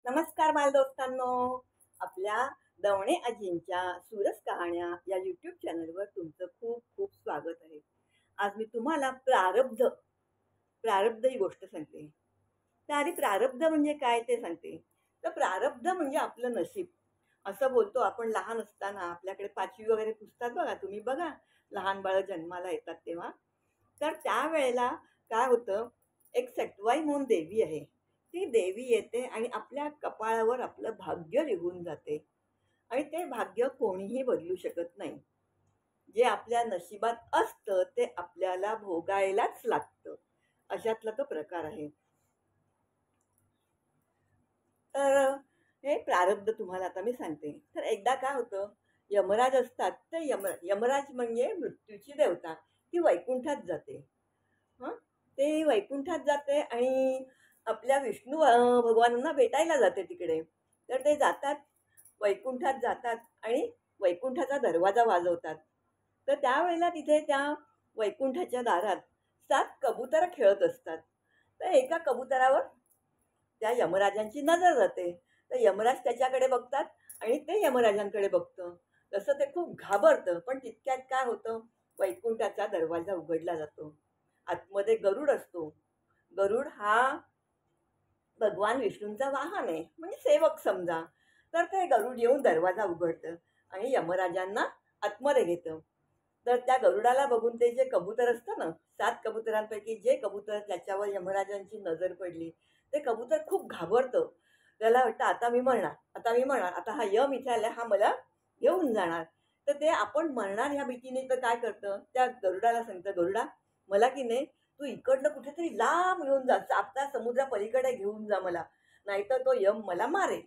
नमस्कार बालदोस्तांनो. आपल्या दवणे आजींच्या सुरस कहाण्या या यूट्यूब चॅनलवर तुमचं खूप खूप स्वागत आहे. आज मी तुम्हाला प्रारब्ध प्रारब्ध ही गोष्ट सांगते. तर आधी प्रारब्ध म्हणजे काय ते सांगते. तर प्रारब्ध म्हणजे आपलं नशीब असं बोलतो आपण. लहान असताना आपल्याकडे 5वी वगैरे पुस्तकात बघा, तुम्ही बघा, लहान बाळं जन्माला येतात तेव्हा. तर त्यावेळेला काय होतं, एक सटवाई म्हणून देवी आहे. ती देवी येते आणि आपल्या कपाळावर आपलं भाग्य लिहून जाते आणि ते भाग्य कोणीही बदलू शकत नाही. जे आपल्या नशिबात असतं ते आपल्याला भोगायलाच लागतं. अशातला तो प्रकार आहे. तर हे प्रारब्ध तुम्हाला आता मी सांगते. तर एकदा काय होतं, यमराज असतात. तर यमराज म्हणजे मृत्यूची देवता. ती वैकुंठात जाते. हं. ते वैकुंठात जाते आणि आपल्या विष्णू भगवानांना भेटायला जाते तिकडे. तर ते जातात, वैकुंठात जातात आणि वैकुंठाचा दरवाजा वाजवतात. तर त्यावेळेला तिथे त्या वैकुंठाच्या दारात 7 कबुतरं खेळत असतात. तर एका कबुतरावर त्या यमराजांची नजर जाते. तर यमराज त्याच्याकडे बघतात आणि ते यमराजांकडे बघतं. तसं ते खूप घाबरतं. पण तितक्यात काय होतं, वैकुंठाचा दरवाजा उघडला जातो. आतमध्ये गरुड असतो. गरुड हा भगवान विष्णूंचा वाहन आहे, म्हणजे सेवक समजा. तर ते गरुड येऊन दरवाजा उघडतं आणि यमराजांना आतमध्ये घेतं. तर त्या गरुडाला बघून ते जे कबूतर असतं ना, 7 कबुतरांपैकी जे कबूतर त्याच्यावर यमराजांची नजर पडली, ते कबूतर खूप घाबरतं. त्याला वाटतं आता मी मरणार, आता मी मरणार, आता हा यम इथे आला, हा मला घेऊन जाणार. तर ते आपण मरणार ह्या भीतीने तर काय करतं, त्या गरुडाला सांगतं, "गरुडा, मला की नाही तू इकडनं कुठेतरी लांब घेऊन जा, आता समुद्रापलीकडे घेऊन जा मला, नाहीतर तो यम मला मारेल.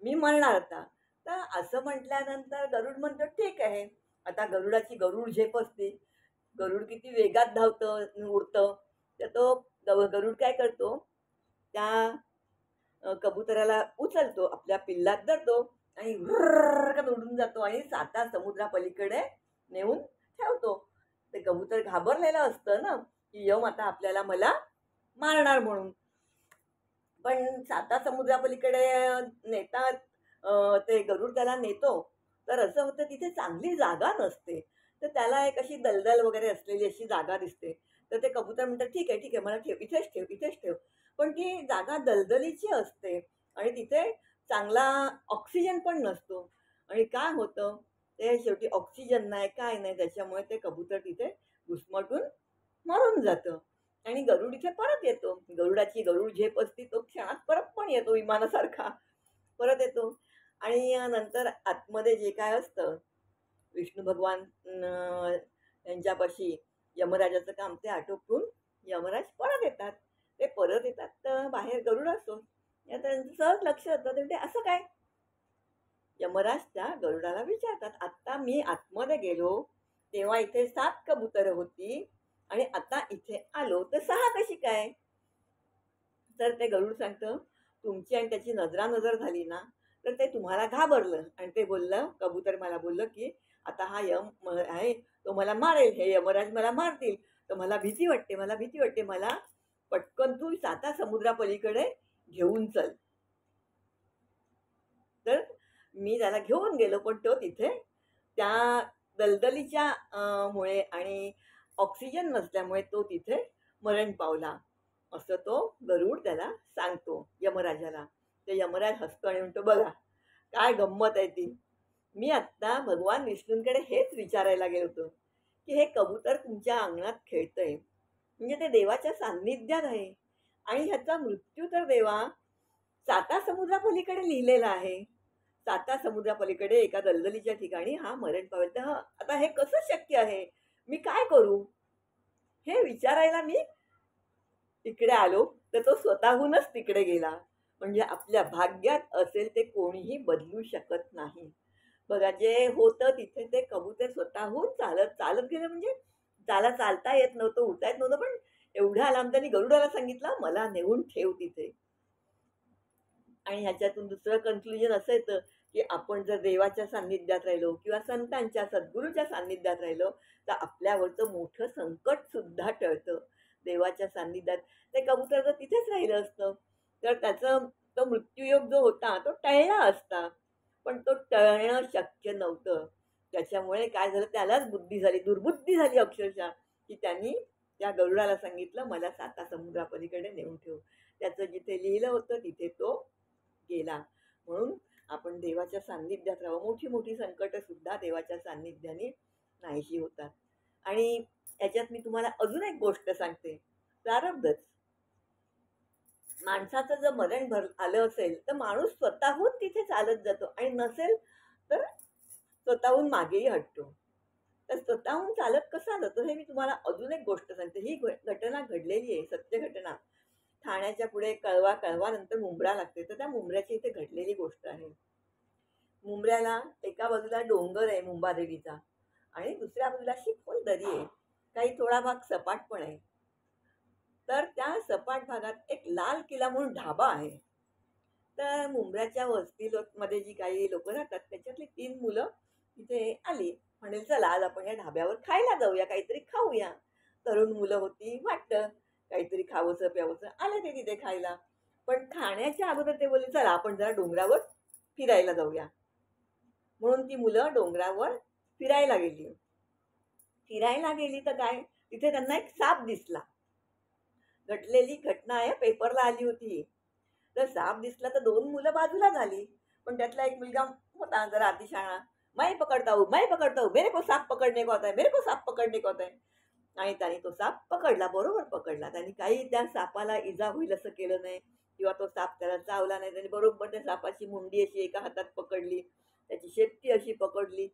मी मरणार आता." तर असं म्हटल्यानंतर गरुड म्हणतो, "ठीक आहे." आता गरुडाची गरुड झेप असते. गरुड किती वेगात धावतं, उडतं. तर तो गरुड काय करतो, त्या कबुतराला उचलतो, आपल्या पिल्लात धरतो आणि भुर्रकन उडून जातो आणि साता समुद्रापलीकडे नेऊन ठेवतो. ते कबूतर घाबरलेलं असतं ना, की यम आता आपल्याला मला मारणार म्हणून. पण साता समुद्रापलीकडे नेतात, ते गरुड त्याला नेतो. तर असं होतं तिथे चांगली जागा नसते. तर त्याला एक अशी दलदल वगैरे असलेली अशी जागा दिसते. तर ते कबूतर म्हणतात, "ठीक आहे, ठीक आहे. मला ठेव, इथेच ठेव, इथेच ठेव." पण ती जागा दलदलीची असते आणि तिथे चांगला ऑक्सिजन पण नसतो आणि काय होतं, ते शेवटी ऑक्सिजन नाही, काय नाही, त्याच्यामुळे ते कबूतर तिथे घुसमटून मरून जातं. आणि गरुड इथे परत येतो. गरुडाची गरुड झेप असते, तो क्षणात परत पण येतो विमानासारखा. परत येतो आणि नंतर आतमध्ये जे काय असतं, विष्णू भगवान यांच्यापाशी यमराजाचं काम ते आटोपून यमराज परत येतात. ते परत येतात तर बाहेर गरुड असतो. या त्यांचं सहज लक्ष जातं. ते म्हणते, "असं काय?" यमराज त्या गरुडाला विचारतात, "आता मी आतमध्ये गेलो, तेव्हा इथे 7 कबुतरं होती आणि आता इथे आलो, तर 6 कशी काय?" तर ते गरुड सांगतं, "तुमची आणि त्याची नजरानजर झाली ना, तर ते तुम्हाला घाबरलं आणि ते बोललं, कबूतर मला बोललं, की आता हा आहे, तो मला मारेल, हे यमराज मला मारतील. तर मला भीती वाटते, मला भीती वाटते. मला पटकन तू साता समुद्रापलीकडे घेऊन चल." तर मी त्याला घेऊन गेलो, पण तो तिथे त्या दलदलीच्या मुळे आणि ऑक्सिजन नसल्यामुळे तो तिथे मरण पावला. असं तो गरुड त्याला सांगतो यमराजाला. ते यमराज हसतो आणि म्हणतो, "बघा, काय गंमत आहे ती. मी आत्ता भगवान विष्णूंकडे हेच विचारायला गेलो होतो, की हे कबूतर तुमच्या अंगणात खेळतंय, म्हणजे ते देवाच्या सान्निध्यात आहे आणि ह्याचा मृत्यू तर देवा साता समुद्रापलीकडे लिहिलेला आहे. साता समुद्रापलीकडे एका दलदलीच्या ठिकाणी हा मरण पावेल. तर आता हे कसं शक्य आहे? मी काय करू?" हे विचारायला मी तिकडे आलो, तर तो स्वतःहूनच तिकडे गेला. म्हणजे आपल्या भाग्यात असेल ते कोणीही बदलू शकत नाही. बघा, जे होतं तिथे ते कबूतर स्वतःहून चालत चालत गेले, म्हणजे त्याला चालता येत नव्हतं, उठता येत नव्हतं, पण एवढ्या लांब त्यांनी गरुडाला सांगितलं, "मला नेऊन ठेव तिथे." आणि ह्याच्यातून दुसरं कन्क्लुजन असं येतं, की आपण जर देवाच्या सान्निध्यात राहिलो किंवा संतांच्या, सद्गुरूच्या सान्निध्यात राहिलो, तर आपल्यावरचं मोठं संकटसुद्धा टळतं. देवाच्या सान्निध्यात ते कबूतर जर तिथेच राहिलं असतं, तर त्याचं तो मृत्यूयोग जो होता तो टळला असता, पण तो टळणं शक्य नव्हतं. त्याच्यामुळे काय झालं, त्यालाच बुद्धी झाली, दुर्बुद्धी झाली अक्षरशः, की त्यांनी त्या गरुडाला सांगितलं, मला 7 समुद्रापलीकडे नेऊन ठेव. त्याचं जिथे लिहिलं होतं तिथे तो गेला. म्हणून आपण देवाच्या सान्निध्यात राहावं. मोठी मोठी संकटं सुद्धा देवाच्या सान्निध्याने नाहीशी होतात. आणि याच्यात मी तुम्हाला अजून एक गोष्ट सांगते, प्रारब्धच. माणसाचं जर मरण आलं असेल तर माणूस स्वतःहून तिथे चालत जातो, आणि नसेल तर स्वतःहून मागेही हटतो. तर स्वतःहून चालत कसा जातो हे मी तुम्हाला अजून एक गोष्ट सांगते. ही घटना घडलेली आहे, सत्य घटना. ठाण्याच्या पुढे कळवा, कळवानंतर मुंब्रा लागते, तर त्या मुंब्र्याची इथे घडलेली गोष्ट आहे. मुंब्र्याला एका बाजूला डोंगर आहे मुंबादेवीचा, आणि दुसऱ्या बाजूला अशी खोल दरी आहे. काही थोडा भाग सपाट पण आहे. तर त्या सपाट भागात एक लाल किल्ला म्हणून ढाबा आहे. तर मुंब्र्याच्या मध्ये जी काही लोक राहतात त्याच्यातली 3 मुलं तिथे आली. म्हणेल चला आज आपण या ढाब्यावर खायला जाऊया, काहीतरी खाऊया. तरुण मुलं होती, वाटतं काहीतरी खावंसं प्यावंसं, आले ते तिथे खायला. पण खाण्याच्या अगोदर ते बोलले चला आपण जरा डोंगरावर फिरायला जाऊया. म्हणून ती मुलं डोंगरावर फिरायला गेली. फिरायला गेली तर काय, तिथे त्यांना एक साप दिसला. घडलेली घटना आहे, पेपरला आली होती. तर साप दिसला तर 2 मुलं बाजूला झाली. पण त्यातला एक मुलगा होता जरा अतिशहाणा, मैं पकड़ता हूँ, मेरे को साप पकडणे को आता है, मेरे को साप पकडणे को आता है. आणि त्याने तो साप पकडला, बरोबर पकडला. त्यांनी काही त्या सापाला इजा होईल असं केलं नाही, किंवा तो साप त्याला चावला नाही. त्यांनी बरोबर त्या सापाची मुंडी अशी एका हातात पकडली, त्याची शेपटी अशी पकडली,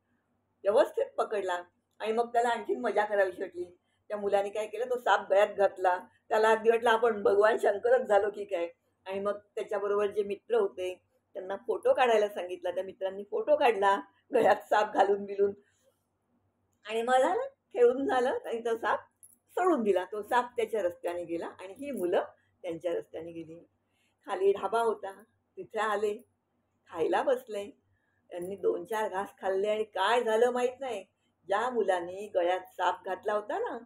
व्यवस्थित पकडला. आणि मग त्याला आणखीन मजा करावीशी वाटली. त्या मुलाने काय केलं, तो साप गळ्यात घातला. त्याला अगदी वाटलं आपण भगवान शंकरच झालो की काय. आणि मग त्याच्याबरोबर जे मित्र होते त्यांना फोटो काढायला सांगितला. त्या मित्रांनी फोटो काढला गळ्यात साप घालून बिलून, आणि मग झालं, खेळून झालं, आणि तो साप सोडून दिला. तो साप त्याच्या रस्त्याने गेला आणि ही मुलं त्यांच्या रस्त्याने गेली. खाली ढाबा होता, तिथे आले, खायला बसले. त्यांनी 2-4 घास खाल्ले आणि काय झालं माहित नाही. ज्या मुलाने गळ्यात साप घातला होता ना,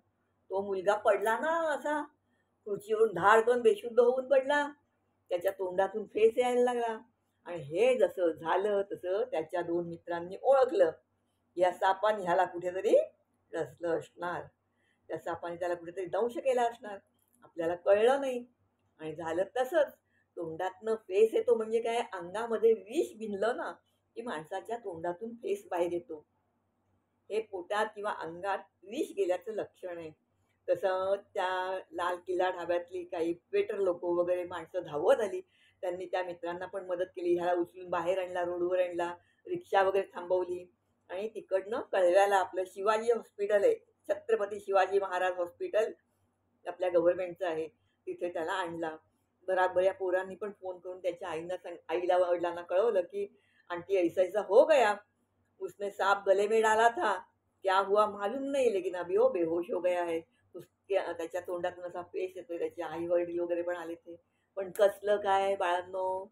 तो मुलगा पडला ना असा खुर्चीवरून, धाडकन बेशुद्ध होऊन पडला. त्याच्या तोंडातून फेस यायला लागला. आणि हे जसं झालं तसं त्याच्या 2 मित्रांनी ओळखलं, या सापाने ह्याला कुठेतरी रचलं असणार. त्या सापाने त्याला कुठेतरी दंश केला असणार, आपल्याला कळलं नाही. आणि झालं तसंच. तोंडातनं फेस येतो म्हणजे काय, अंगामध्ये विष भिनलं ना की माणसाच्या तोंडातून फेस बाहेर येतो. हे पोटात किंवा अंगात विष गेल्याचं लक्षण आहे. तसं त्या लाल किल्ला ढाब्यातली काही वेटर लोक वगैरे माणसं धावत आली. त्यांनी त्या मित्रांना पण मदत केली, ह्याला उचलून बाहेर आणला, रोडवर आणला, रिक्षा वगैरे थांबवली. आणि तिकडनं कळव्याला आपलं शिवाजी हॉस्पिटल आहे, छत्रपती शिवाजी महाराज हॉस्पिटल आपल्या गव्हर्नमेंटचं आहे, तिथे त्याला आणला. बराबर या पोरांनी पण फोन करून त्याच्या आईला वडिलांना कळवलं की आंटी ऐसा ऐसा हो गया, उसने सांप गले में डाला था, क्या हुआ मालूम नहीं, लेकिन अभी वो बेहोश हो गया है. त्याच्या तोंडातून असा फेस येतोय. त्याचे आई वडील वगैरे पण आले ते. पण कसलं काय बाळांनो,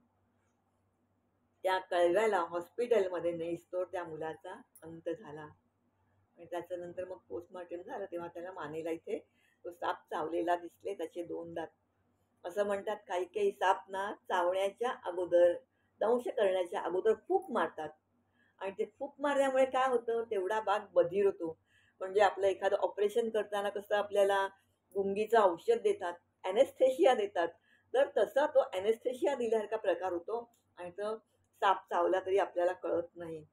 त्या कळव्याला हॉस्पिटलमध्ये नेईस्तोवर त्या मुलाचा अंत झाला. आणि त्याच्यानंतर मग पोस्टमॉर्टम झालं तेव्हा त्याला मानेला इथे तो साप चावलेला दिसले, त्याचे 2 दात. असं म्हणतात काही काही साप ना चावण्याच्या अगोदर, दंश करण्याच्या अगोदर फूक मारतात. आणि ते फूक मारल्यामुळे काय होतं, तेवढा भाग बधीर होतो. म्हणजे आपलं एखादं ऑपरेशन करताना कसं आपल्याला गुंगीचं औषध देतात, ॲनेस्थेशिया देतात, तर तसा तो ॲनेस्थेशिया दिल्यासारखा प्रकार होतो. आणि तो साप चावला तरी आपल्याला कळत नाही.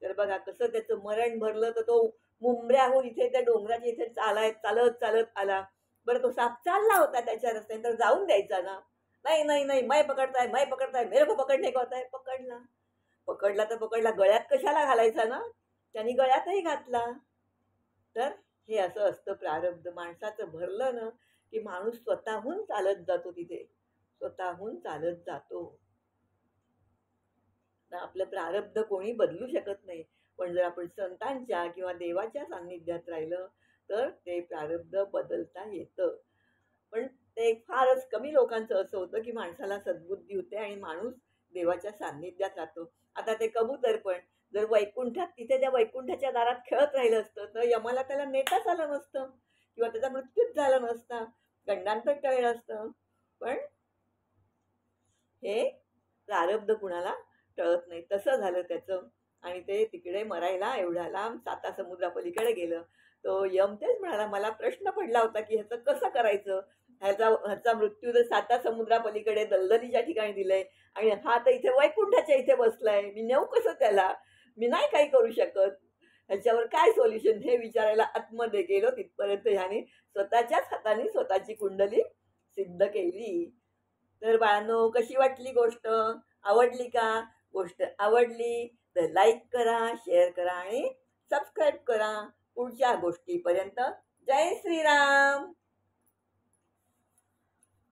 तर बघा कसं त्याचं मरण भरलं. तर तो मुंब्र्याहून इथे त्या डोंगराच्या इथे चालत चालत आला. बरं तो साप चालला होता त्याच्या रस्त्याने, तर जाऊन द्यायचा ना. नाही नाही नाही, मैं पकडता है, मेरे को पकडणे को आता है. पकडला, पकडला तर पकडला, गळ्यात कशाला घालायचा ना, त्यांनी गळ्यातही घातला. तर हे असं असतं प्रारब्ध. माणसाचं भरलं ना की माणूस स्वतःहून चालत जातो, तिथे स्वतःहून चालत जातो. आपलं प्रारब्ध कोणी बदलू शकत नाही. पण जर आपण संतांच्या किंवा देवाच्या सान्निध्यात राहिलं तर ते प्रारब्ध बदलता येतं. पण ते फारच कमी लोकांचं असं होतं की माणसाला सद्बुद्धी होते आणि माणूस देवाच्या सान्निध्यात राहतो. आता ते कबूतर पण जर वैकुंठात, तिथे त्या वैकुंठाच्या दारात खेळत राहिलं असतं तर यमाला त्याला नेताच आलं नसतं, किंवा त्याचा मृत्यूच झाला नसता, गंडांतर टळलं असतं. पण हे प्रारब्ध कुणाला टळत नाही. तसं झालं त्याचं आणि ते तिकडे मरायला एवढ्या लांब समुद्रापलीकडे गेलं. तो यम तेच म्हणाला, "मला प्रश्न पडला होता, की ह्याचं कसं करायचं? ह्याचा मृत्यू जर समुद्रापलीकडे दलदलीच्या ठिकाणी दिलंय आणि हा तर इथे वैकुंठाच्या इथे बसलाय. मी नेऊ कसं त्याला? मी नाही काही करू शकत. ह्याच्यावर काय सोल्युशन?" हे विचारायला आतमध्ये गेलो. तिथपर्यंत ह्याने स्वतःच्याच हाताने स्वतःची कुंडली सिद्ध केली. तर बाळांनो, कशी वाटली गोष्ट? आवडली का? गोष्ट आवडली तर लाईक करा, शेअर करा आणि सबस्क्राईब करा. पुढच्या गोष्टीपर्यंत जय श्रीराम.